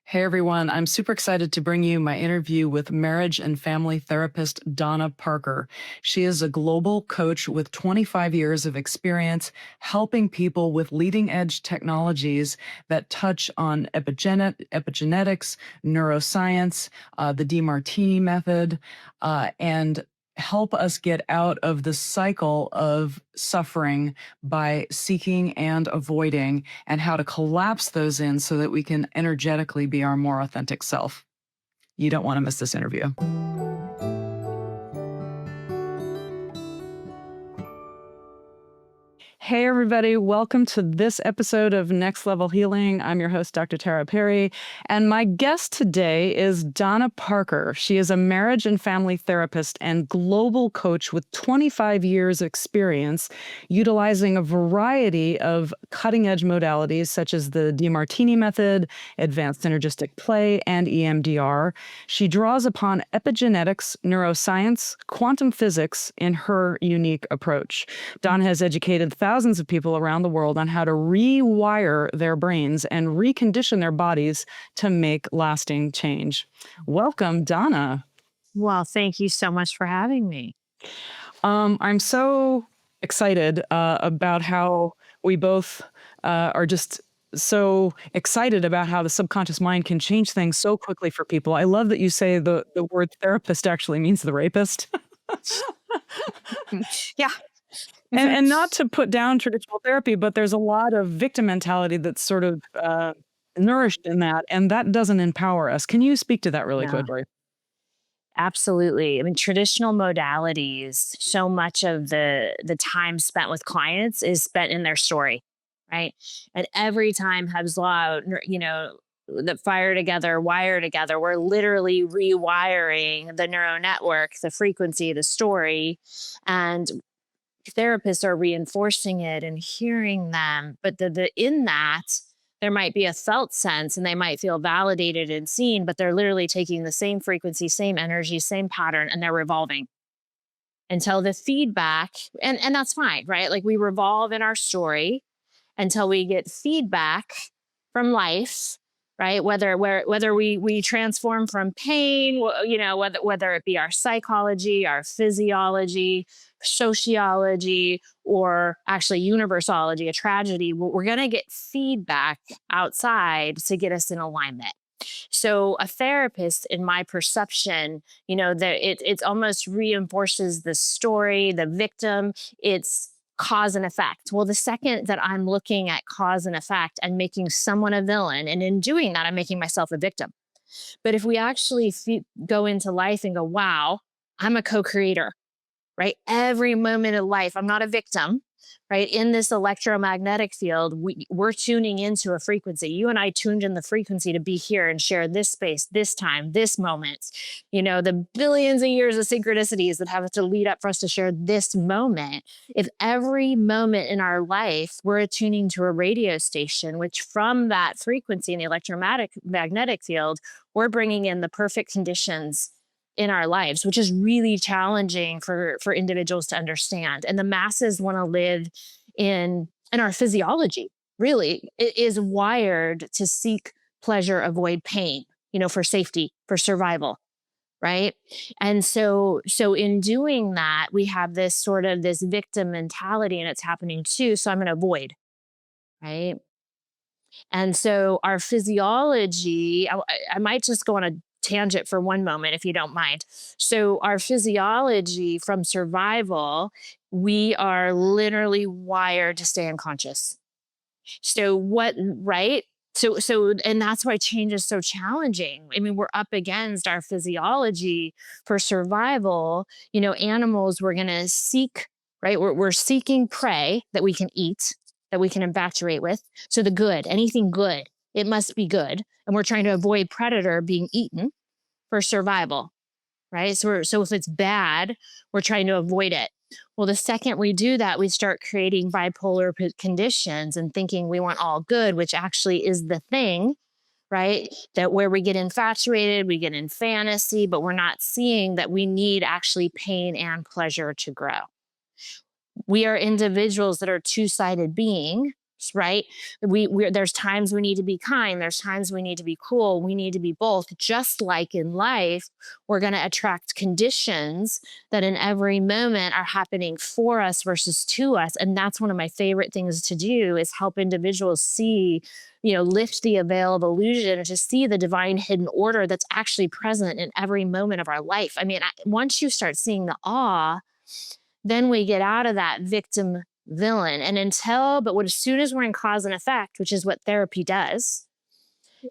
Hey everyone, I'm super excited to bring you my interview with marriage and family therapist Donna Parker. She is a global coach with 25 years of experience helping people with leading edge technologies that touch on epigenetics, neuroscience, the DiMartini method, and help us get out of the cycle of suffering by seeking and avoiding, and how to collapse those in so that we can energetically be our more authentic self. You don't want to miss this interview. Hey, everybody. Welcome to this episode of Next Level Healing. I'm your host, Dr. Tara Perry, and my guest today is Donna Parker. She is a marriage and family therapist and global coach with 25 years experience utilizing a variety of cutting-edge modalities such as the DiMartini method, advanced synergistic play, and EMDR. She draws upon epigenetics, neuroscience, quantum physics in her unique approach. Donna has educated thousands of people around the world on how to rewire their brains and recondition their bodies to make lasting change. Welcome, Donna. Well, thank you so much for having me. I'm so excited about how we both are just so excited about how the subconscious mind can change things so quickly for people. I love that you say the word therapist actually means the rapist. Yeah. And not to put down traditional therapy, but there's a lot of victim mentality that's sort of nourished in that, and that doesn't empower us. Can you speak to that really No, quickly? absolutely. I mean, traditional modalities, so much of the time spent with clients is spent in their story, right? And every time Hub's law, that fire together, wire together, we're literally rewiring the neural network, the frequency, the story, and therapists are reinforcing it and hearing them. But in that, there might be a felt sense and they might feel validated and seen, but they're literally taking the same frequency, same energy, same pattern, and they're revolving until the feedback, and that's fine, right? Like we revolve in our story until we get feedback from life, right? Whether we transform from pain, whether it be our psychology, our physiology, sociology, or actually universology, a tragedy, we're going to get feedback outside to get us in alignment. So a therapist, in my perception, that it almost reinforces the story, the victim. It's cause and effect. Well, the second that I'm looking at cause and effect and making someone a villain, and in doing that, I'm making myself a victim. But if we actually go into life and go, wow, I'm a co-creator, right? Every moment of life, I'm not a victim, right? In this electromagnetic field, we're tuning into a frequency. You and I tuned in the frequency to be here and share this space, this time, this moment, the billions of years of synchronicities that have to lead up for us to share this moment. If every moment in our life, we're attuning to a radio station, which from that frequency in the electromagnetic field, we're bringing in the perfect conditions in our lives, which is really challenging for individuals to understand. And the masses want to live in our physiology, really. It is wired to seek pleasure, avoid pain, for safety, for survival, right? And so in doing that, we have this victim mentality, and it's happening too. So I'm going to avoid, right? And so our physiology, I might just go on a tangent for one moment, if you don't mind. So our physiology from survival, we are literally wired to stay unconscious. Right? And that's why change is so challenging. I mean, we're up against our physiology for survival. Animals, we're going to seek, right? We're seeking prey that we can eat, that we can infatuate with. So the good, anything good, it must be good. And we're trying to avoid predator being eaten for survival, right? So if it's bad, we're trying to avoid it. Well, the second we do that, we start creating bipolar conditions and thinking we want all good, which actually is the thing, right? That where we get infatuated, we get in fantasy, but we're not seeing that we need actually pain and pleasure to grow. We are individuals that are two-sided being, right? There's times we need to be kind. There's times we need to be cruel. We need to be both. Just like in life, we're going to attract conditions that in every moment are happening for us versus to us. And that's one of my favorite things to do is help individuals see, lift the veil of illusion to see the divine hidden order that's actually present in every moment of our life. I mean, once you start seeing the awe, then we get out of that victim villain. And as soon as we're in cause and effect, which is what therapy does,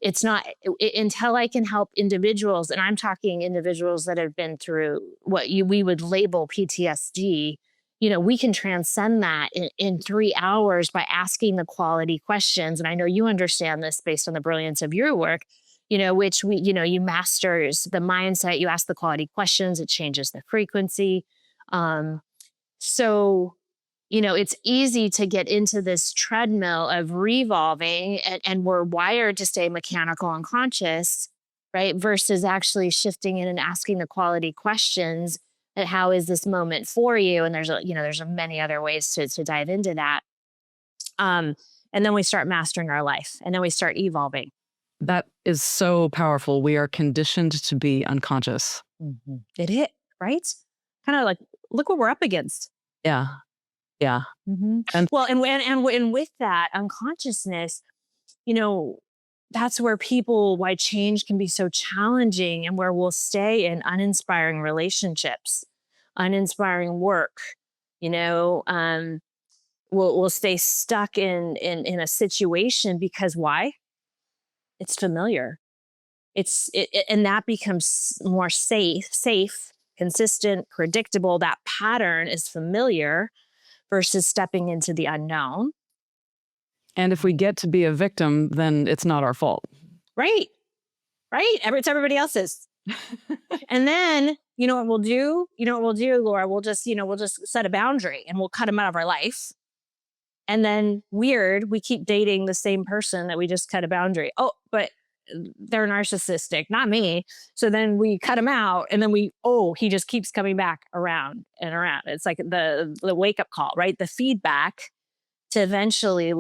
it's not until I can help individuals, and I'm talking individuals that have been through what we would label PTSD. We can transcend that in 3 hours by asking the quality questions. And I know you understand this based on the brilliance of your work, which you masters the mindset, you ask the quality questions, it changes the frequency. So it's easy to get into this treadmill of revolving, and we're wired to stay mechanical and conscious, right? Versus actually shifting in and asking the quality questions and how is this moment for you? And there's many other ways to dive into that. And then we start mastering our life, and then we start evolving. That is so powerful. We are conditioned to be unconscious. Mm-hmm. It is, right? Kind of like, look what we're up against. Yeah. Yeah. Mm-hmm. And Well, and with that unconsciousness, that's where why change can be so challenging, and where we'll stay in uninspiring relationships, uninspiring work. We'll stay stuck in a situation because why? It's familiar. And that becomes more safe, consistent, predictable. That pattern is familiar versus stepping into the unknown. And if we get to be a victim, then it's not our fault. Right. It's everybody else's. And then, you know what we'll do? Laura? We'll just set a boundary and we'll cut them out of our life. And then we keep dating the same person that we just cut a boundary. Oh, but they're narcissistic, not me. So then we cut him out, and then he just keeps coming back around and around. It's like the wake up call, right? The feedback to eventually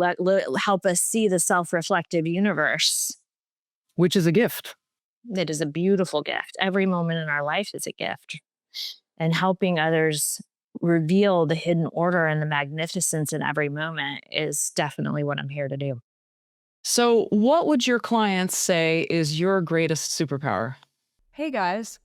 help us see the self-reflective universe. Which is a gift. It is a beautiful gift. Every moment in our life is a gift. And helping others reveal the hidden order and the magnificence in every moment is definitely what I'm here to do. So, what would your clients say is your greatest superpower? Hey guys,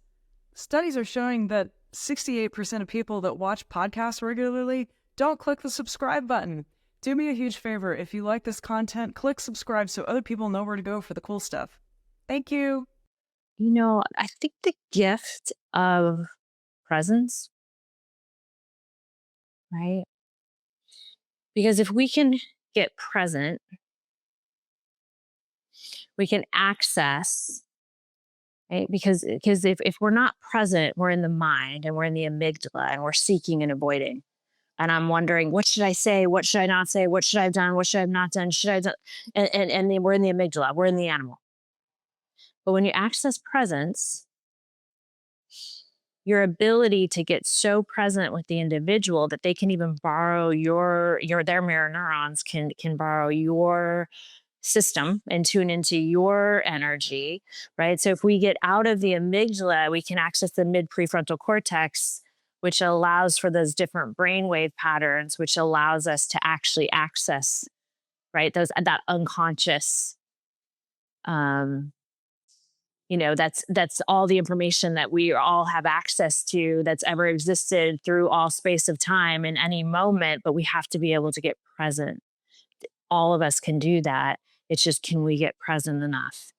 studies are showing that 68% of people that watch podcasts regularly don't click the subscribe button. Do me a huge favor. If you like this content, click subscribe so other people know where to go for the cool stuff. Thank you. I think the gift of presence, right? Because if we can get present, we can access, right? Because if we're not present, we're in the mind and we're in the amygdala and we're seeking and avoiding. And I'm wondering, what should I say? What should I not say? What should I have done? What should I have not done? Should I have done? And then we're in the amygdala, we're in the animal. But when you access presence, your ability to get so present with the individual that they can even borrow their mirror neurons can borrow your system and tune into your energy, right? So if we get out of the amygdala, we can access the mid prefrontal cortex, which allows for those different brainwave patterns, which allows us to actually access, right, that unconscious. That's all the information that we all have access to that's ever existed through all space of time in any moment, but we have to be able to get present. All of us can do that. It's just, can we get present enough?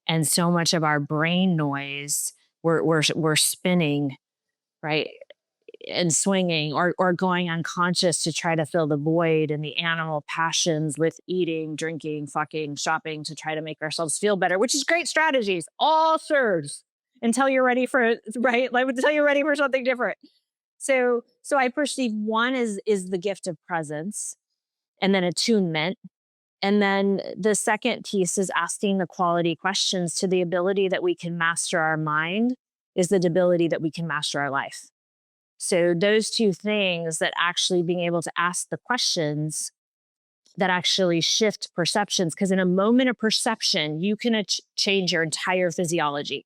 And so much of our brain noise, we're spinning, right? And swinging or going unconscious to try to fill the void and the animal passions with eating, drinking, fucking, shopping to try to make ourselves feel better, which is great strategies. All serves until you're ready for it, right? Like until you're ready for something different. So I perceive one is the gift of presence, and then attunement. And then the second piece is asking the quality questions. To the ability that we can master our mind is the ability that we can master our life. So those two things, that actually being able to ask the questions that actually shift perceptions. Because in a moment of perception, you can change your entire physiology.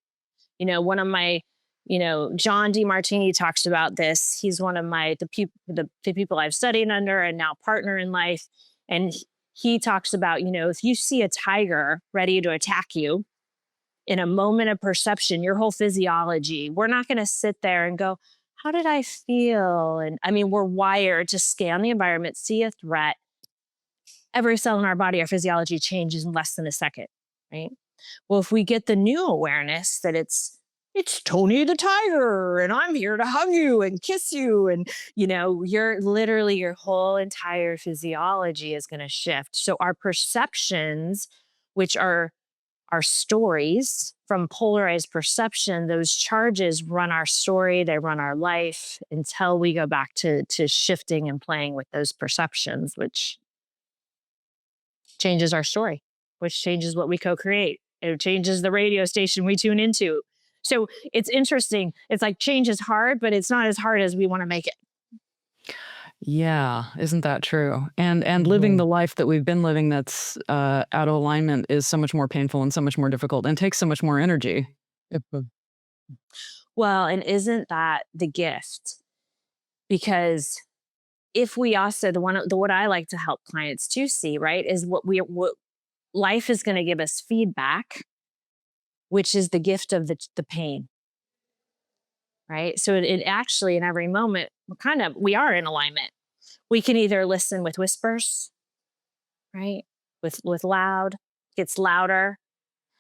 One of my, John DeMartini talks about this. He's one of the people I've studied under and now partner in life. And he talks about, if you see a tiger ready to attack you in a moment of perception, your whole physiology, we're not going to sit there and go, how did I feel? And I mean, we're wired to scan the environment, see a threat. Every cell in our body, our physiology changes in less than a second, right? Well, if we get the new awareness that it's Tony the tiger and I'm here to hug you and kiss you. And, your whole entire physiology is going to shift. So our perceptions, which are our stories from polarized perception, those charges run our story, they run our life until we go back to shifting and playing with those perceptions, which changes our story, which changes what we co-create. It changes the radio station we tune into. So it's interesting. It's like change is hard, but it's not as hard as we want to make it. Yeah, isn't that true? And living the life that we've been living that's out of alignment is so much more painful and so much more difficult and takes so much more energy. Well, and isn't that the gift? Because if we also what I like to help clients to see, right, is what life is going to give us feedback, which is the gift of the pain, right? So it actually, in every moment, we are in alignment. We can either listen with whispers, right? With loud, gets louder.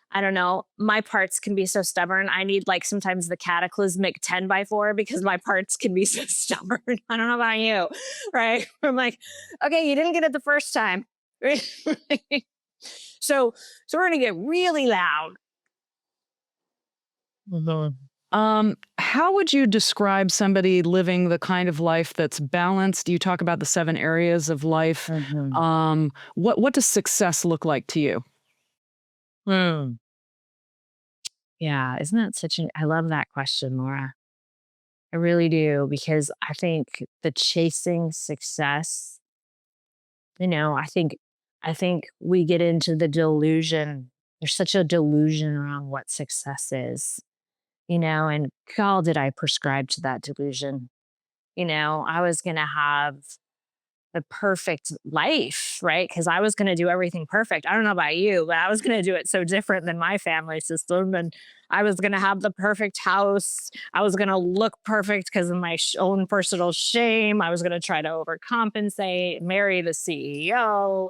I don't know. My parts can be so stubborn. I need sometimes the cataclysmic 10x4 because my parts can be so stubborn. I don't know about you, right? I'm like, okay, you didn't get it the first time. So we're going to get really loud. How would you describe somebody living the kind of life that's balanced? You talk about the 7 areas of life. What does success look like to you? Yeah, isn't that I love that question, Laura. I really do, because I think the chasing success, I think we get into the delusion. There's such a delusion around what success is, and God, did I prescribe to that delusion? I was going to have the perfect life, right? Because I was going to do everything perfect. I don't know about you, but I was going to do it so different than my family system. And I was going to have the perfect house. I was going to look perfect because of my own personal shame. I was going to try to overcompensate, marry the CEO,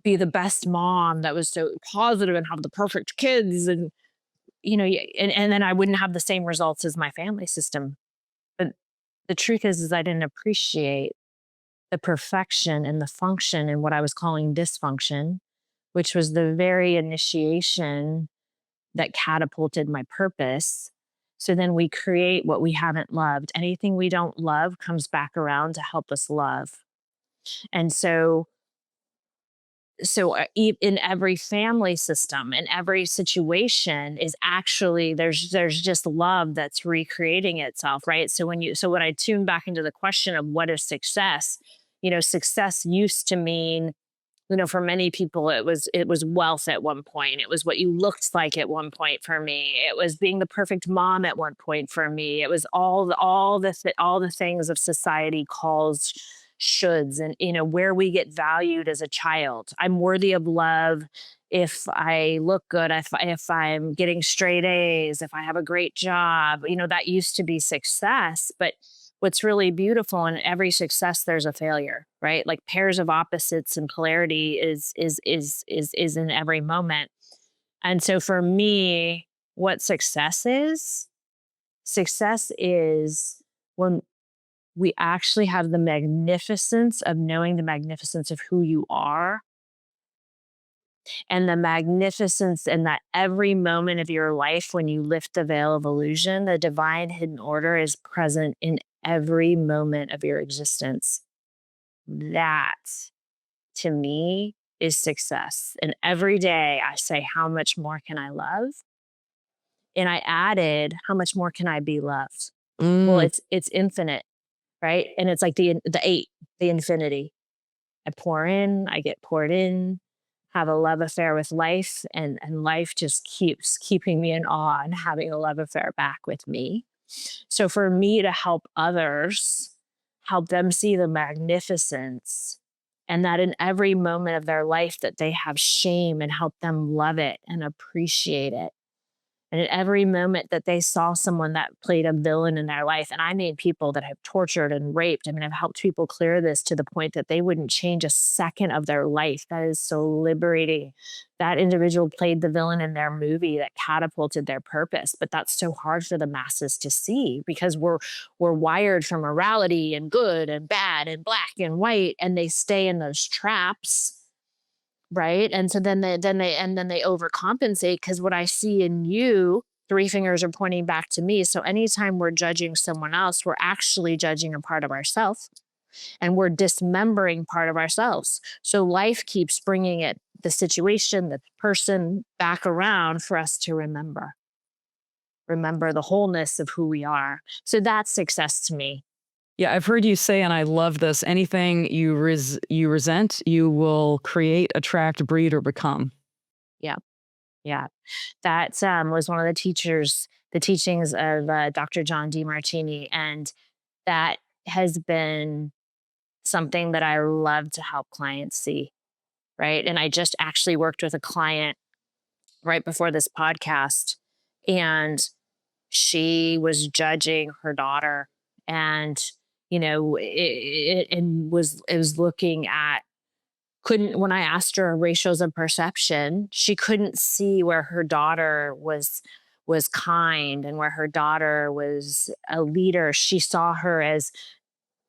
be the best mom that was so positive and have the perfect kids. And, and then I wouldn't have the same results as my family system. But the truth is I didn't appreciate the perfection and the function and what I was calling dysfunction, which was the very initiation that catapulted my purpose. So then we create what we haven't loved. Anything we don't love comes back around to help us love. And so in every family system, in every situation is actually, there's just love that's recreating itself, right? So when I tune back into the question of what is success, success used to mean, for many people, it was wealth at one point. It was what you looked like at one point for me. It was being the perfect mom at one point for me. It was all the things of society calls shoulds, and where we get valued as a child. I'm worthy of love if I look good, if I'm getting straight A's, if I have a great job. That used to be success, but what's really beautiful in every success, there's a failure, right? Like pairs of opposites and polarity is in every moment. And so for me, what success is when we actually have the magnificence of knowing the magnificence of who you are, and the magnificence in that every moment of your life, when you lift the veil of illusion, the divine hidden order is present in every moment of your existence. That, to me, is success. And every day I say, how much more can I love? And I added, how much more can I be loved? Well, it's infinite, right? And it's like the 8, the infinity. I pour in, I get poured in, have a love affair with life, and life just keeps keeping me in awe and having a love affair back with me. So for me to help others, help them see the magnificence, and that in every moment of their life that they have shame, and help them love it and appreciate it. And at every moment that they saw someone that played a villain in their life, and I made people that have tortured and raped. I mean, I've helped people clear this to the point that they wouldn't change a second of their life. That is so liberating. That individual played the villain in their movie that catapulted their purpose. But that's so hard for the masses to see, because we're wired for morality and good and bad and black and white, and they stay in those traps. Right. And so then they overcompensate, because what I see in you, three fingers are pointing back to me. So anytime we're judging someone else, we're actually judging a part of ourselves, and we're dismembering part of ourselves. So life keeps bringing the situation, the person back around for us to remember the wholeness of who we are. So that's success to me. Yeah, I've heard you say, and I love this, anything you resent, you will create, attract, breed, or become. Yeah. Yeah. That was one of the teachings of Dr. John DeMartini. And that has been something that I love to help clients see. Right. And I just actually worked with a client right before this podcast, and she was judging her daughter. And, it was looking at, couldn't, when I asked her ratios of perception, she couldn't see where her daughter was kind and where her daughter was a leader. She saw her as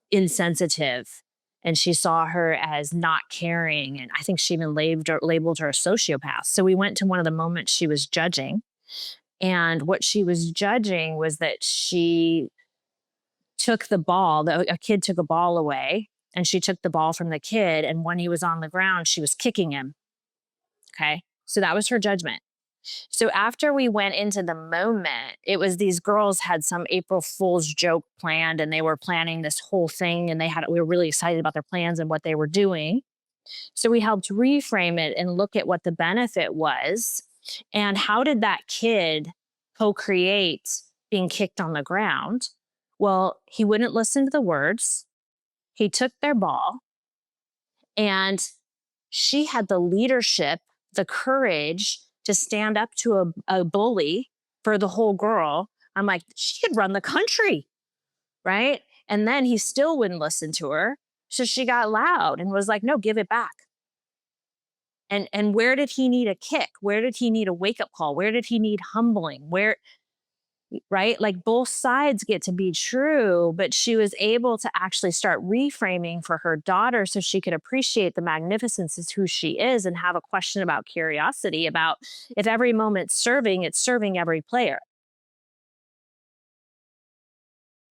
insensitive, and she saw her as not caring. And I think she even labeled her a sociopath. So we went to one of the moments she was judging. And what she was judging was that she took the ball, a kid took a ball away, and she took the ball from the kid. And when he was on the ground, she was kicking him. Okay. So that was her judgment. So after we went into the moment, it was these girls had some April Fool's joke planned, and they were planning this whole thing, and we were really excited about their plans and what they were doing. So we helped reframe it and look at what the benefit was, and how did that kid co-create being kicked on the ground? Well, he wouldn't listen to the words. He took their ball, and she had the leadership, the courage to stand up to a bully for the whole girl. I'm like, she could run the country, right? And then he still wouldn't listen to her. So she got loud and was like, no, give it back. And where did he need a kick? Where did he need a wake-up call? Where did he need humbling? Right? Like, both sides get to be true, but she was able to actually start reframing for her daughter so she could appreciate the magnificence of who she is, and have a question about curiosity about, if every moment's serving, it's serving every player.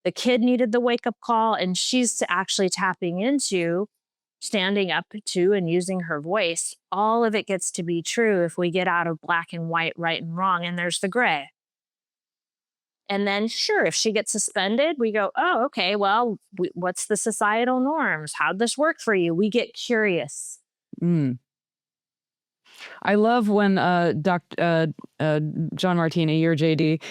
The kid needed the wake-up call, and she's actually tapping into standing up to and using her voice. All of it gets to be true if we get out of black and white, right and wrong, and there's the gray. And then, sure, if she gets suspended, we go, oh, okay, well, what's the societal norms? How'd this work for you? We get curious. Mm. I love when John Martini, your JD,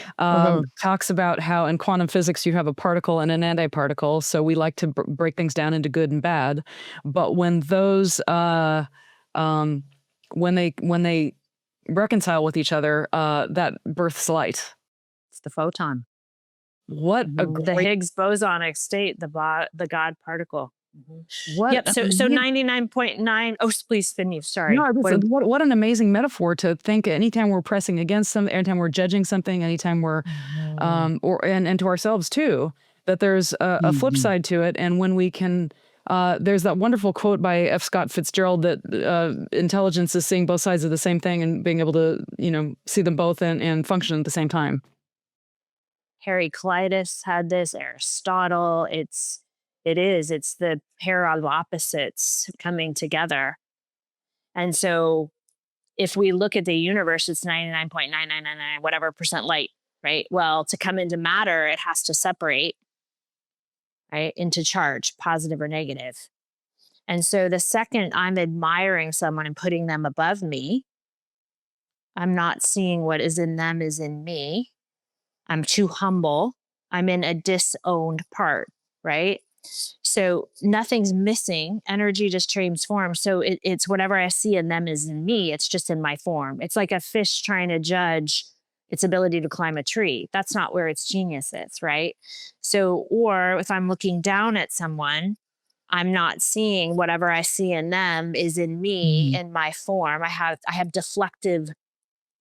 talks about how in quantum physics you have a particle and an antiparticle. So we like to break things down into good and bad. But when those, when they reconcile with each other, that births light. It's the photon. What a the great... Higgs bosonic state, the God particle. What Yep. So 99.9. Oh, please finish. Sorry. No, what an amazing metaphor to think. Anytime we're pressing against something, anytime we're judging something, anytime we're, and to ourselves too, that there's a flip side to it. And when we can, there's that wonderful quote by F. Scott Fitzgerald that intelligence is seeing both sides of the same thing and being able to, see them both and function at the same time. Heraclitus had this, Aristotle. It's the pair of opposites coming together. And so if we look at the universe, it's 99.9999 whatever percent light, right? Well, to come into matter, it has to separate, right, into charge, positive or negative. And so the second I'm admiring someone and putting them above me, I'm not seeing what is in them is in me. I'm too humble. I'm in a disowned part, right? So nothing's missing. Energy just transforms. So it's whatever I see in them is in me. It's just in my form. It's like a fish trying to judge its ability to climb a tree. That's not where its genius is, right? So, or if I'm looking down at someone, I'm not seeing whatever I see in them is in me Mhm. in my form. I have deflective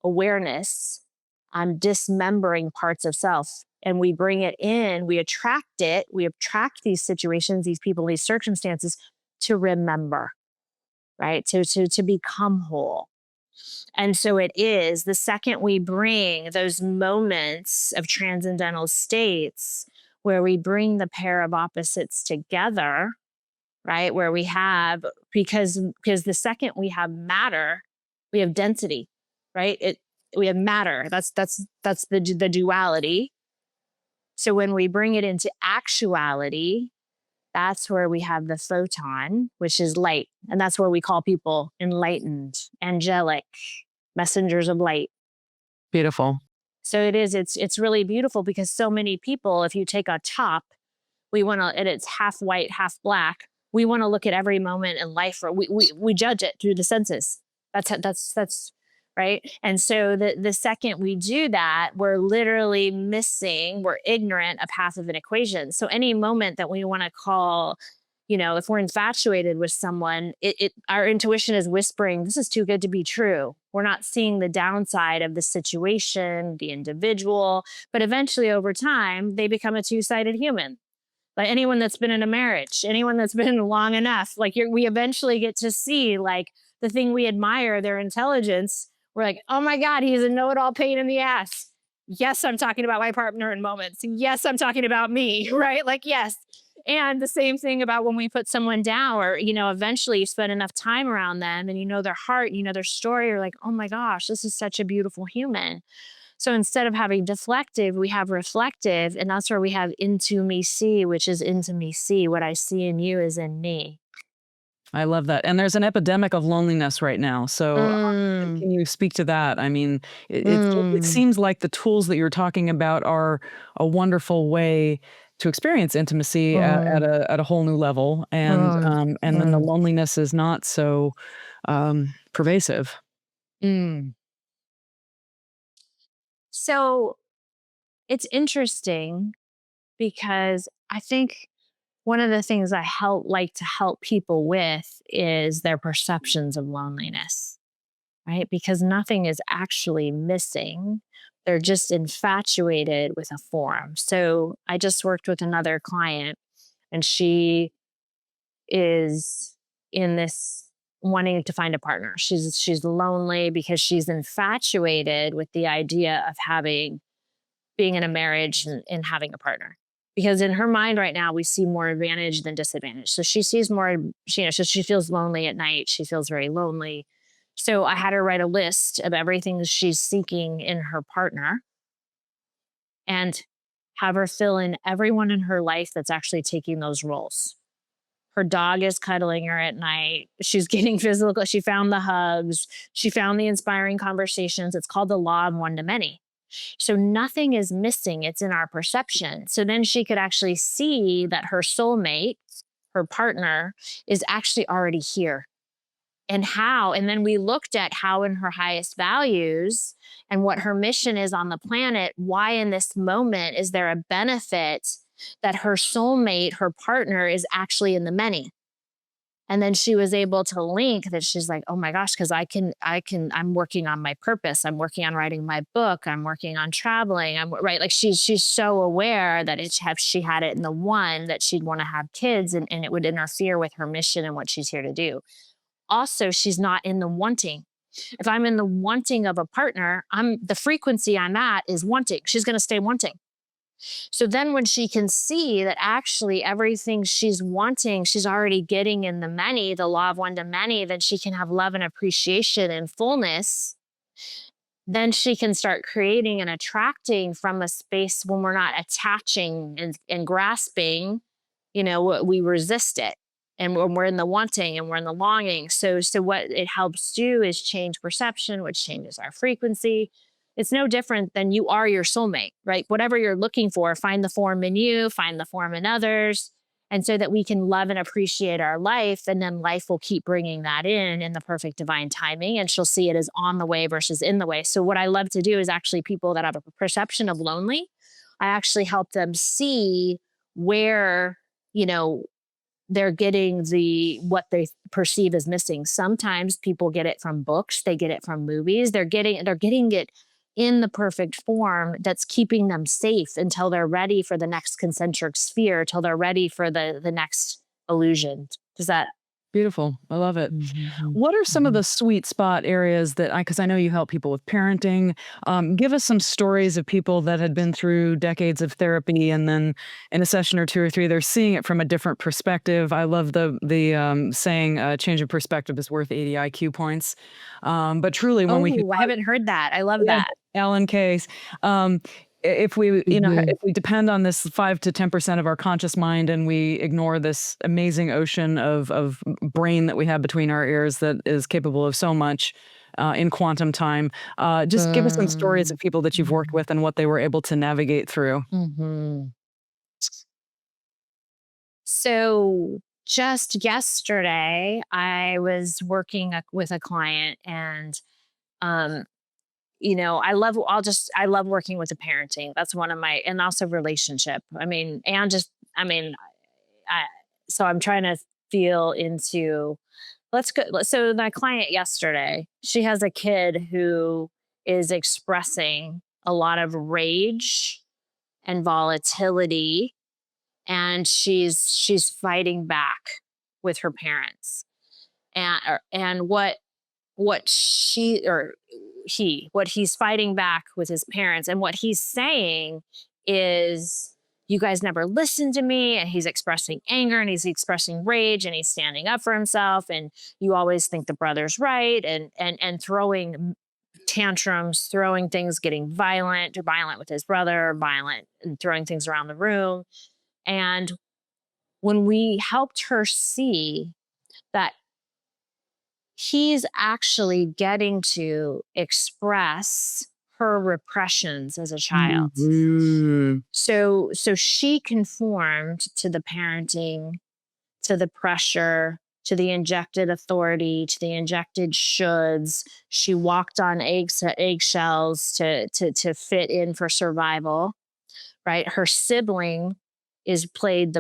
awareness. I'm dismembering parts of self, and we bring it in, we attract these situations, these people, these circumstances to remember, right? To become whole. And so it is the second we bring those moments of transcendental states where we bring the pair of opposites together, right? Where we have, because the second we have matter, we have density, right? We have matter. That's the duality. So when we bring it into actuality, that's where we have the photon, which is light. And that's where we call people enlightened, angelic, messengers of light. Beautiful. So it's really beautiful because so many people, if you take a top, we want to, and it's half white, half black. We want to look at every moment in life, or we judge it through the senses. That's right. And so the second we do that, we're literally missing, we're ignorant a path of an equation. So any moment that we want to call, if we're infatuated with someone, our intuition is whispering, this is too good to be true. We're not seeing the downside of the situation, the individual, but eventually over time, they become a two-sided human. Like anyone that's been in a marriage, anyone that's been long enough, like we eventually get to see like the thing we admire, their intelligence. We're like, oh my God, he's a know-it-all pain in the ass. Yes, I'm talking about my partner in moments. Yes, I'm talking about me, right? Like, yes. And the same thing about when we put someone down, or, eventually you spend enough time around them and you know their heart, you know their story, you're like, oh my gosh, this is such a beautiful human. So instead of having deflective, we have reflective. And that's where we have into me see, which is into me see. What I see in you is in me. I love that. And there's an epidemic of loneliness right now. So, Mm, can you speak to that? I mean, it mm, seems like the tools that you're talking about are a wonderful way to experience intimacy mm, at a whole new level, mm, and then the mm, loneliness is not so pervasive. mm. So it's interesting because I think one of the things I like to help people with is their perceptions of loneliness, right? Because nothing is actually missing. They're just infatuated with a form. So I just worked with another client, and she is in this wanting to find a partner. She's lonely because she's infatuated with the idea of being in a marriage and having a partner. Because in her mind right now, we see more advantage than disadvantage. So she sees more, she feels lonely at night. She feels very lonely. So I had her write a list of everything she's seeking in her partner and have her fill in everyone in her life that's actually taking those roles. Her dog is cuddling her at night. She's getting physical. She found the hugs. She found the inspiring conversations. It's called the law of one to many. So nothing is missing. It's in our perception. So then she could actually see that her soulmate, her partner, is actually already here. And how, and then we looked at how in her highest values and what her mission is on the planet, why in this moment is there a benefit that her soulmate, her partner, is actually in the many. And then she was able to link that. She's like, oh my gosh, because I'm working on my purpose. I'm working on writing my book. I'm working on traveling. I'm right. Like she's so aware that she had it in the one that she'd want to have kids, and it would interfere with her mission and what she's here to do. Also, she's not in the wanting. If I'm in the wanting of a partner, the frequency I'm at is wanting. She's going to stay wanting. So then when she can see that actually everything she's wanting, she's already getting in the many, the law of one to many, then she can have love and appreciation and fullness. Then she can start creating and attracting from a space when we're not attaching and grasping, we resist it. And when we're in the wanting and we're in the longing. So what it helps do is change perception, which changes our frequency. It's no different than you are your soulmate, right? Whatever you're looking for, find the form in you, find the form in others. And so that we can love and appreciate our life. And then life will keep bringing that in the perfect divine timing. And she'll see it as on the way versus in the way. So what I love to do is actually people that have a perception of lonely, I actually help them see where, they're getting what they perceive as missing. Sometimes people get it from books, they get it from movies. They're getting it in the perfect form that's keeping them safe until they're ready for the next concentric sphere, till they're ready for the next illusion. Does that? Beautiful. I love it. Mm-hmm. What are some of the sweet spot areas because I know you help people with parenting. Give us some stories of people that had been through decades of therapy, and then in a session or two or three, they're seeing it from a different perspective. I love the saying, change of perspective is worth 80 IQ points. But truly, when we I haven't heard that. I love yeah, that. Alan Case. If we, if we depend on this 5 to 10% of our conscious mind, and we ignore this amazing ocean of brain that we have between our ears that is capable of so much in quantum time, just give us some stories of people that you've worked with and what they were able to navigate through. Mm-hmm. So just yesterday, I was working with a client, and I love working with the parenting. That's one of and also relationship. So I'm trying to feel into, let's go. So my client yesterday, she has a kid who is expressing a lot of rage and volatility, and she's fighting back with her parents. And what he's fighting back with his parents, and what he's saying is, you guys never listened to me. And he's expressing anger, and he's expressing rage, and he's standing up for himself, and you always think the brother's right, and throwing tantrums, throwing things, getting violent with his brother, violent, and throwing things around the room. And when we helped her see that he's actually getting to express her repressions as a child. Mm-hmm. So she conformed to the parenting, to the pressure, to the injected authority, to the injected shoulds. She walked on eggshells to fit in for survival, right? Her sibling played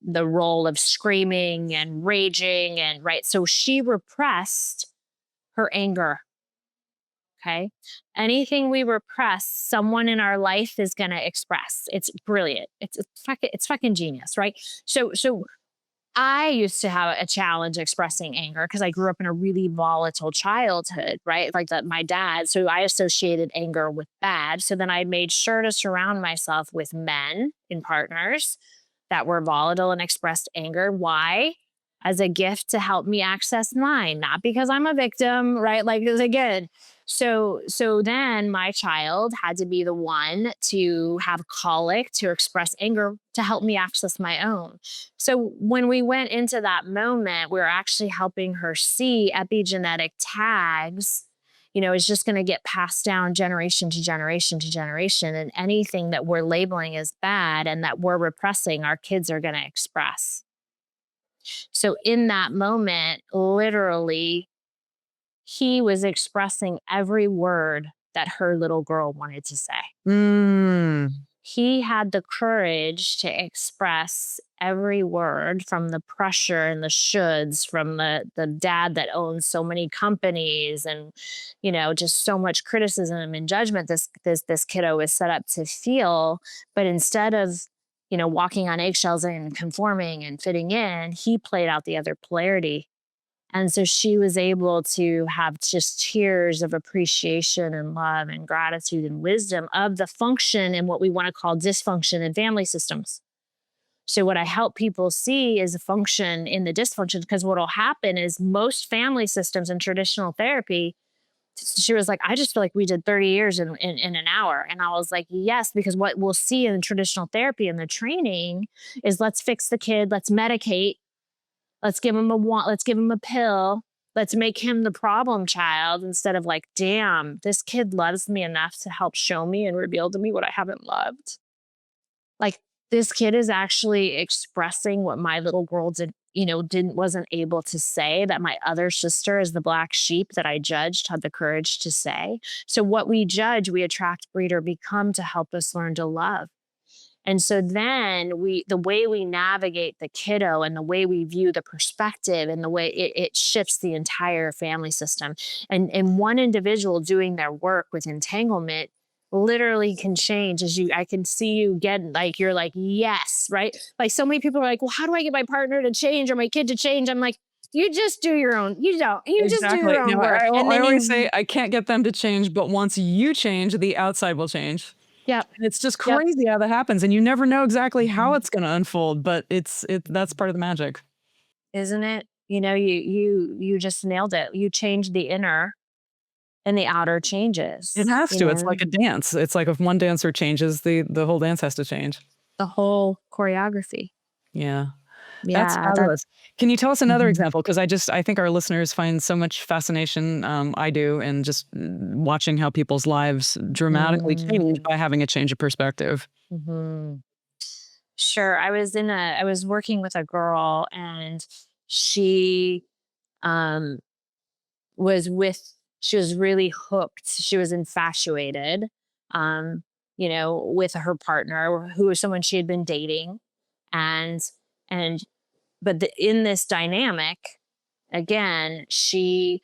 the role of screaming and raging, and right. So she repressed her anger. Okay. Anything we repress, someone in our life is going to express. It's brilliant. It's fucking genius. Right. So I used to have a challenge expressing anger because I grew up in a really volatile childhood, right? Like my dad. So I associated anger with bad. So then I made sure to surround myself with men and partners that were volatile and expressed anger. Why? As a gift to help me access mine, not because I'm a victim, right? Like, again, so then my child had to be the one to have colic, to express anger, to help me access my own. So when we went into that moment, we were actually helping her see epigenetic tags, is just going to get passed down generation to generation to generation. And anything that we're labeling as bad and that we're repressing, our kids are going to express. So in that moment, literally, he was expressing every word that her little girl wanted to say. He had the courage to express every word, from the pressure and the shoulds, from the dad that owns so many companies, and, just so much criticism and judgment this kiddo was set up to feel. But instead of, walking on eggshells and conforming and fitting in, he played out the other polarity. And so she was able to have just tears of appreciation and love and gratitude and wisdom of the function and what we want to call dysfunction in family systems. So what I help people see is a function in the dysfunction, because what will happen is most family systems in traditional therapy, she was like, I just feel like we did 30 years in an hour. And I was like, yes, because what we'll see in traditional therapy and the training is, let's fix the kid, let's medicate, Let's give him a want. Let's give him a pill. Let's make him the problem child instead of like, damn, this kid loves me enough to help show me and reveal to me what I haven't loved. Like, this kid is actually expressing what my little girl wasn't able to say, that my other sister is the black sheep that I judged had the courage to say. So what we judge, we attract, breed, or become to help us learn to love. And so then the way we navigate the kiddo and the way we view the perspective and the way it shifts the entire family system. And one individual doing their work with entanglement literally can change I can see you get like, you're like, yes, right? Like so many people are like, well, how do I get my partner to change or my kid to change? I'm like, you just do your own, you just do your own work. I always say I can't get them to change, but once you change, the outside will change. Yep. And it's just crazy how that happens. And you never know exactly how it's going to unfold, but that's part of the magic. Isn't it? You just nailed it. You change the inner and the outer changes. It has to. It's like a dance. It's like if one dancer changes, the whole dance has to change. The whole choreography. Yeah. Yeah, that's fabulous. Can you tell us another example? Because I think our listeners find so much fascination, I do, in just watching how people's lives dramatically change by having a change of perspective. Sure. I was working with a girl, and she was really hooked. She was infatuated, with her partner, who was someone she had been dating. But in this dynamic, again, he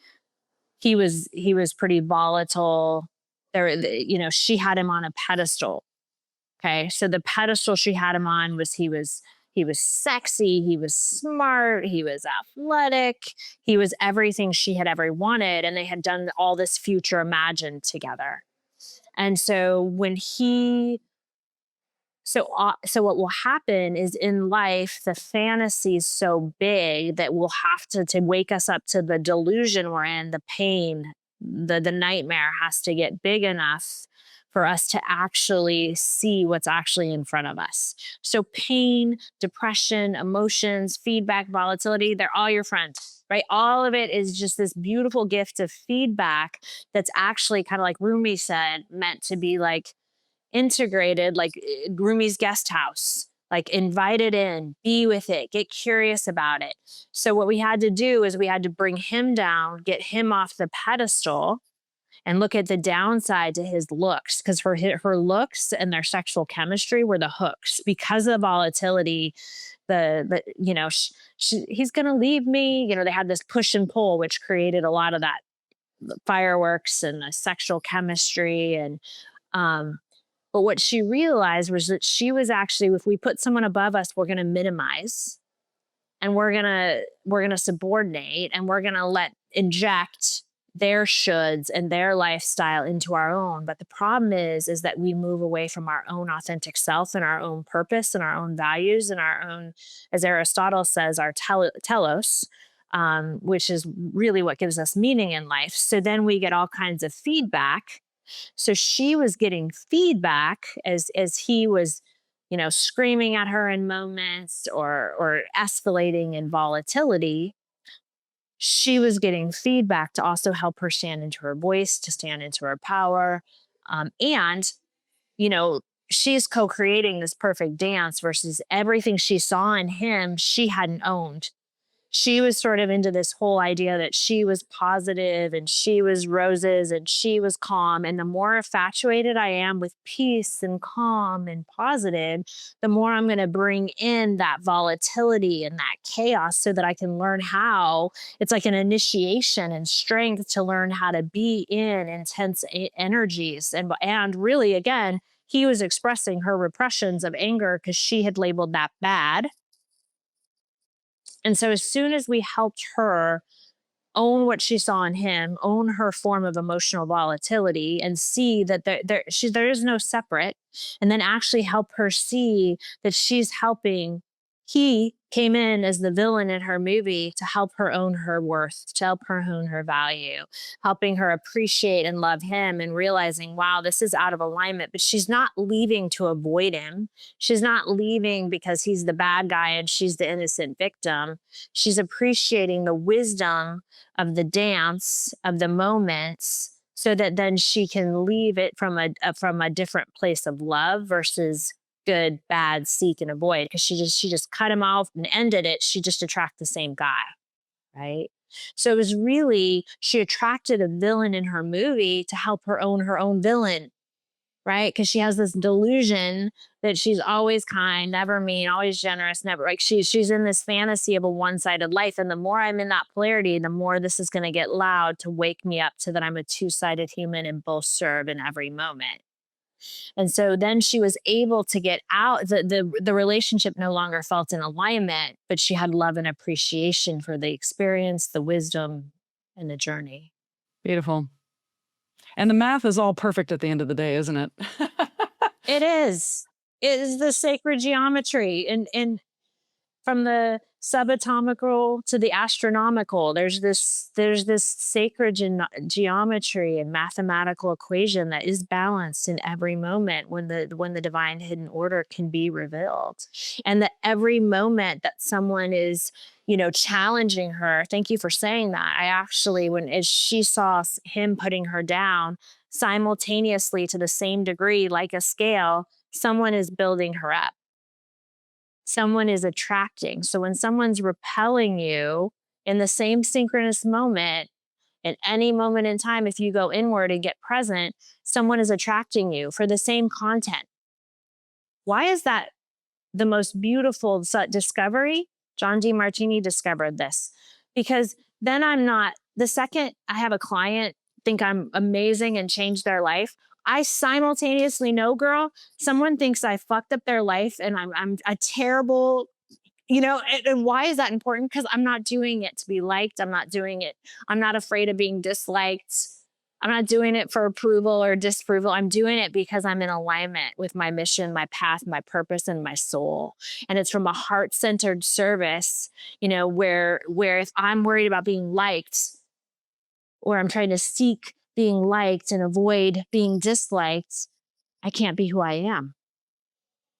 was pretty volatile. She had him on a pedestal. Okay. So the pedestal she had him on was he was sexy, he was smart, he was athletic, he was everything she had ever wanted. And they had done all this future imagined together. And so so what will happen is, in life, the fantasy is so big that we'll have to wake us up to the delusion we're in, the pain, the nightmare has to get big enough for us to actually see what's actually in front of us. So pain, depression, emotions, feedback, volatility, they're all your friends, right? All of it is just this beautiful gift of feedback that's actually, kind of like Rumi said, meant to be like integrated, like Rumi's guest house, like invite it in, be with it, get curious about it. So what we had to do is we had to bring him down, get him off the pedestal, and look at the downside to his looks, because her looks and their sexual chemistry were the hooks. Because of volatility, he's going to leave me. They had this push and pull, which created a lot of that fireworks and the sexual chemistry. And but what she realized was that she was actually, if we put someone above us, we're going to minimize, and we're going to subordinate, and we're going to inject their shoulds and their lifestyle into our own. But the problem is that we move away from our own authentic self and our own purpose and our own values and our own, as Aristotle says, our telos, which is really what gives us meaning in life. So then we get all kinds of feedback. So she was getting feedback as he was, screaming at her in moments or escalating in volatility. She was getting feedback to also help her stand into her voice, to stand into her power. And she's co-creating this perfect dance versus everything she saw in him, she hadn't owned. She was sort of into this whole idea that she was positive and she was roses and she was calm. And the more infatuated I am with peace and calm and positive, the more I'm going to bring in that volatility and that chaos so that I can learn how. It's like an initiation and strength to learn how to be in intense energies. And really, again, he was expressing her repressions of anger because she had labeled that bad. And so as soon as we helped her own what she saw in him, own her form of emotional volatility, and see that there is no separate, and then actually help her see that she's helping, he came in as the villain in her movie to help her own her worth, to help her own her value, helping her appreciate and love him and realizing, wow, this is out of alignment. But she's not leaving to avoid him. She's not leaving because he's the bad guy and she's the innocent victim. She's appreciating the wisdom of the dance, of the moments, so that then she can leave it from a different place of love versus good, bad, seek, and avoid, because she just cut him off and ended it. She just attracted the same guy, right? So it was really, she attracted a villain in her movie to help her own villain, right? Because she has this delusion that she's always kind, never mean, always generous, never like she's in this fantasy of a one-sided life. And the more I'm in that polarity, the more this is going to get loud to wake me up to that I'm a two-sided human and both serve in every moment. And so then she was able to get out. The relationship no longer felt in alignment, but she had love and appreciation for the experience, the wisdom, and the journey. Beautiful. And the math is all perfect at the end of the day, isn't it? It is. It is the sacred geometry. And from the subatomical to the astronomical, there's this sacred geometry and mathematical equation that is balanced in every moment when the divine hidden order can be revealed. And that every moment that someone is, challenging her, thank you for saying that. I actually, as she saw him putting her down, simultaneously to the same degree, like a scale, someone is building her up. Someone is attracting. So when someone's repelling you in the same synchronous moment, at any moment in time, if you go inward and get present, someone is attracting you for the same content. Why is that the most beautiful discovery? John Demartini discovered this, because then the second I have a client think I'm amazing and change their life, I simultaneously know, girl, someone thinks I fucked up their life and I'm a terrible, and why is that important? Because I'm not doing it to be liked. I'm not doing it. I'm not afraid of being disliked. I'm not doing it for approval or disapproval. I'm doing it because I'm in alignment with my mission, my path, my purpose, and my soul. And it's from a heart-centered service, where if I'm worried about being liked, or I'm trying to seek being liked and avoid being disliked, I can't be who I am.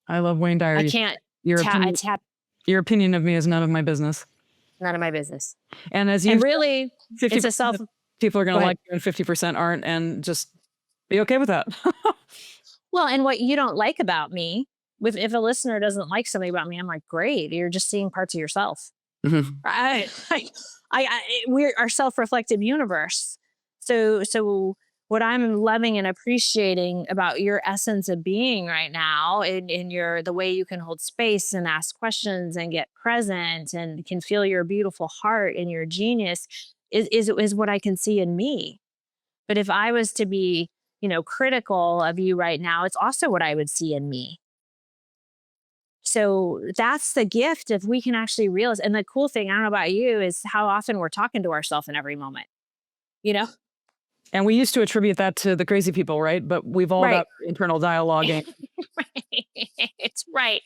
I love Wayne Dyer. I can't Your opinion of me is none of my business. None of my business. And as you really, it's a self. People are going to like you and 50% aren't, and just be okay with that. Well, and what you don't like about me, if a listener doesn't like something about me, I'm like, great, you're just seeing parts of yourself. Mm-hmm. We're our self-reflective universe. So what I'm loving and appreciating about your essence of being right now, in the way you can hold space and ask questions and get present and can feel your beautiful heart and your genius is what I can see in me. But if I was to be, critical of you right now, it's also what I would see in me. So that's the gift, if we can actually realize. And the cool thing, I don't know about you, is how often we're talking to ourselves in every moment, And we used to attribute that to the crazy people, right? But we've all got internal dialoguing. It's right.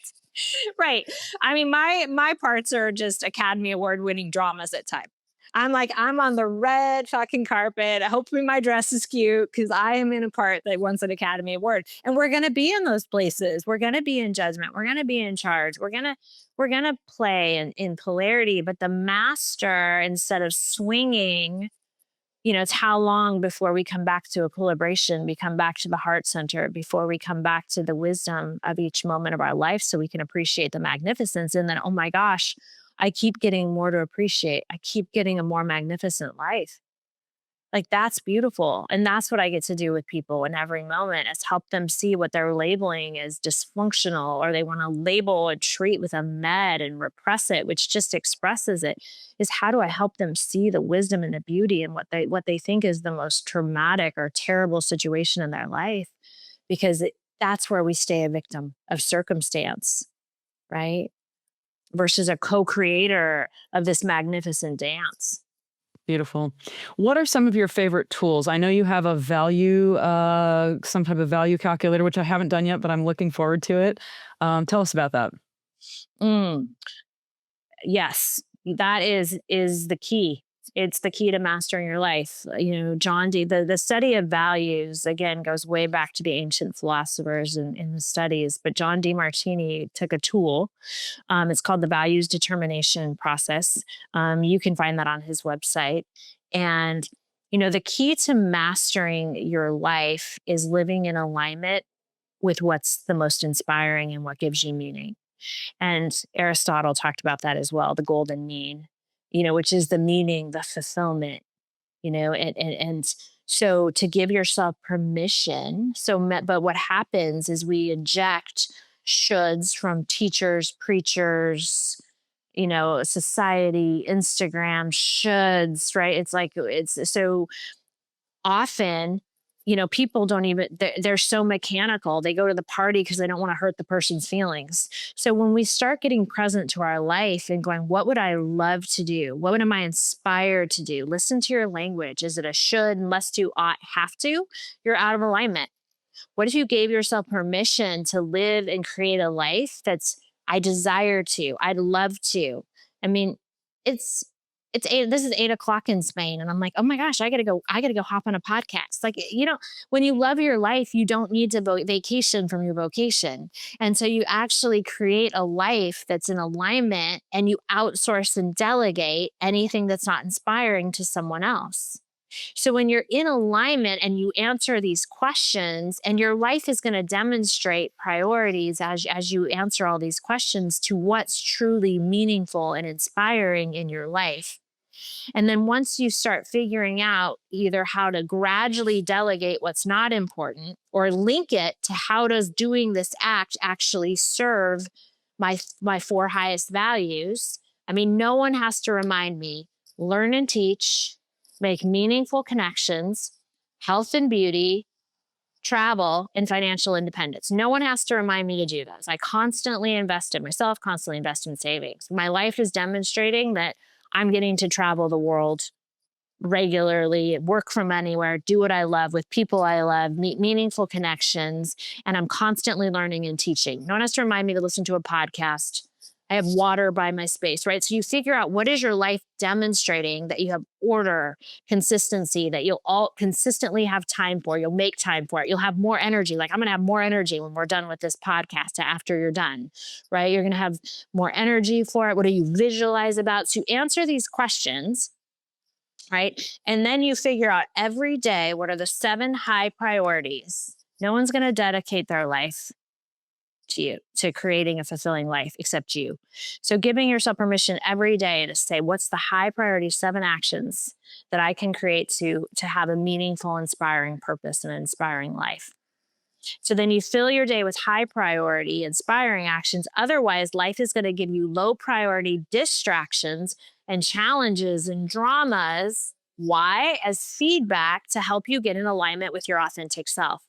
Right. I mean, my parts are just Academy Award winning dramas at times. I'm on the red fucking carpet. Hopefully my dress is cute because I am in a part that wants an Academy Award. And we're going to be in those places. We're going to be in judgment. We're going to be in charge. We're going to play in polarity. But the master, instead of swinging, it's how long before we come back to equilibration, we come back to the heart center, before we come back to the wisdom of each moment of our life so we can appreciate the magnificence. And then, oh my gosh, I keep getting more to appreciate. I keep getting a more magnificent life. Like, that's beautiful. And that's what I get to do with people in every moment, is help them see what they're labeling as dysfunctional, or they want to label a treat with a med and repress it, which just expresses it. Is how do I help them see the wisdom and the beauty in what they think is the most traumatic or terrible situation in their life? Because that's where we stay a victim of circumstance, right? Versus a co-creator of this magnificent dance. Beautiful. What are some of your favorite tools? I know you have a value, some type of value calculator, which I haven't done yet, but I'm looking forward to it. Tell us about that. Yes, that is the key. It's the key to mastering your life. John Dee, the study of values, again, goes way back to the ancient philosophers in the studies. But John Demartini took a tool. It's called the values determination process. You can find that on his website. And, the key to mastering your life is living in alignment with what's the most inspiring and what gives you meaning. And Aristotle talked about that as well, the golden mean, which is the meaning, the fulfillment, and so to give yourself permission. But what happens is we inject shoulds from teachers, preachers, society, Instagram shoulds, right? It's so often, people don't even, they're so mechanical. They go to the party because they don't want to hurt the person's feelings. So when we start getting present to our life and going, what would I love to do? What am I inspired to do? Listen to your language. Is it a should, must do, ought, have to? You're out of alignment. What if you gave yourself permission to live and create a life that's, I desire to, I'd love to? I mean, it's this is 8 o'clock in Spain. And I'm like, oh my gosh, I gotta go hop on a podcast. Like, when you love your life, you don't need to vacation from your vocation. And so you actually create a life that's in alignment, and you outsource and delegate anything that's not inspiring to someone else. So when you're in alignment and you answer these questions, and your life is going to demonstrate priorities as you answer all these questions to what's truly meaningful and inspiring in your life. And then once you start figuring out either how to gradually delegate what's not important, or link it to how does doing this act actually serve my 4 highest values. I mean, no one has to remind me: learn and teach, make meaningful connections, health and beauty, travel, and financial independence. No one has to remind me to do this. I constantly invest in myself, constantly invest in savings. My life is demonstrating that I'm getting to travel the world regularly, work from anywhere, do what I love with people I love, meet meaningful connections, and I'm constantly learning and teaching. No one has to remind me to listen to a podcast. I have water by my space, right? So you figure out, what is your life demonstrating that you have order, consistency, that you'll all consistently have time for, you'll make time for it. You'll have more energy. Like, I'm going to have more energy when we're done with this podcast after you're done, right? You're going to have more energy for it. What do you visualize about? So you answer these questions, right? And then you figure out every day, what are the 7 high priorities? No one's going to dedicate their life to you, to creating a fulfilling life, except you. So giving yourself permission every day to say, what's the high priority 7 actions that I can create to have a meaningful, inspiring purpose and an inspiring life? So then you fill your day with high priority, inspiring actions. Otherwise, life is going to give you low priority distractions and challenges and dramas. Why? As feedback to help you get in alignment with your authentic self.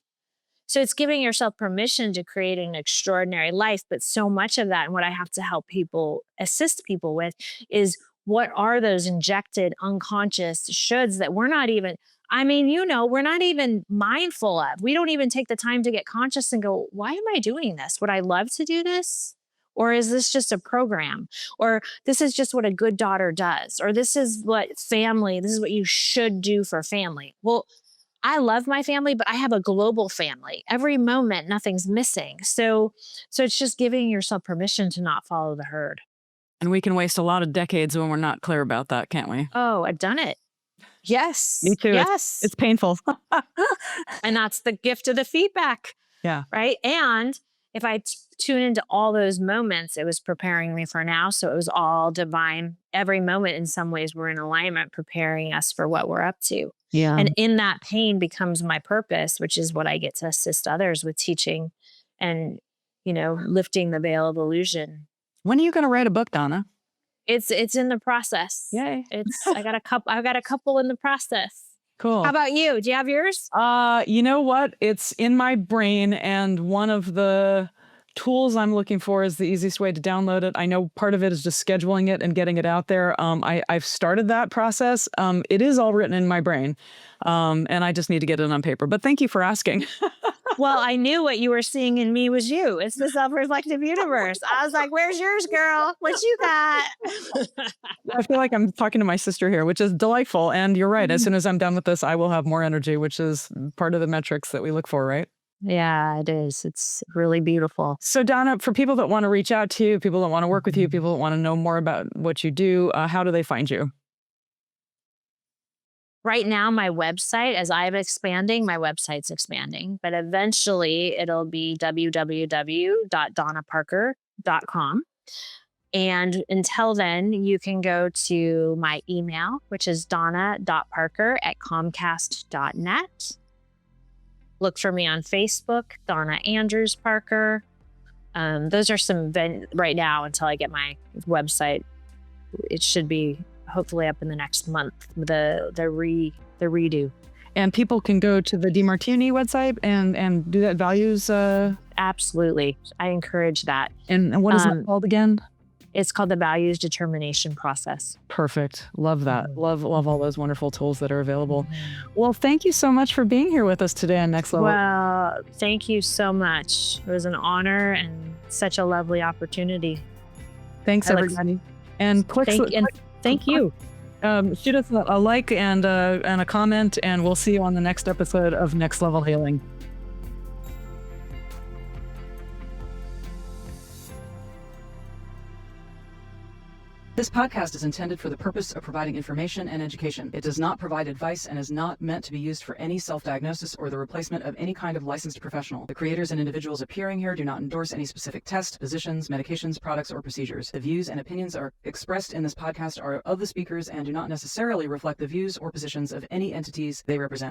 So it's giving yourself permission to create an extraordinary life. But so much of that, and what I have to help people, assist people with, is what are those injected unconscious shoulds that we're not even, we're not even mindful of. We don't even take the time to get conscious and go, why am I doing this? Would I love to do this? Or is this just a program? Or this is just what a good daughter does? Or this is what you should do for family. Well, I love my family, but I have a global family. Every moment, nothing's missing. So it's just giving yourself permission to not follow the herd. And we can waste a lot of decades when we're not clear about that, can't we? Oh, I've done it. Yes. Me too. Yes. It's painful. And that's the gift of the feedback. Yeah. Right. And if I tune into all those moments, it was preparing me for now. So it was all divine. Every moment, in some ways, we're in alignment, preparing us for what we're up to. Yeah. And in that pain becomes my purpose, which is what I get to assist others with, teaching and, lifting the veil of illusion. When are you going to write a book, Donna? It's in the process. Yay. I've got a couple in the process. Cool. How about you? Do you have yours? You know what? It's in my brain, and one of the tools I'm looking for is the easiest way to download it. I know part of it is just scheduling it and getting it out there. I've started that process. It is all written in my brain, and I just need to get it on paper. But thank you for asking. Well, I knew what you were seeing in me was you. It's the self-reflective universe. I was like, where's yours, girl? What you got? I feel like I'm talking to my sister here, which is delightful. And you're right. As soon as I'm done with this, I will have more energy, which is part of the metrics that we look for, right? Yeah, it is. It's really beautiful. So, Donna, for people that want to reach out to you, people that want to work with you, people that want to know more about what you do, how do they find you? Right now, my website, as I'm expanding, my website's expanding, but eventually it'll be www.donnaparker.com. And until then, you can go to my email, which is donna.parker@comcast.net. Look for me on Facebook, Donna Andrews Parker. Those are some right now until I get my website. It should be hopefully up in the next month, the redo. And people can go to the DeMartini website and do that values. Absolutely. I encourage that. And what is it called again? It's called the values determination process. Perfect. Love that. Love all those wonderful tools that are available. Well, thank you so much for being here with us today on Next Level. Well, thank you so much. It was an honor and such a lovely opportunity. Thanks, everybody. And thank you. Shoot us a like and a comment, and we'll see you on the next episode of Next Level Healing. This podcast is intended for the purpose of providing information and education. It does not provide advice and is not meant to be used for any self-diagnosis or the replacement of any kind of licensed professional. The creators and individuals appearing here do not endorse any specific tests, positions, medications, products, or procedures. The views and opinions expressed in this podcast are of the speakers and do not necessarily reflect the views or positions of any entities they represent.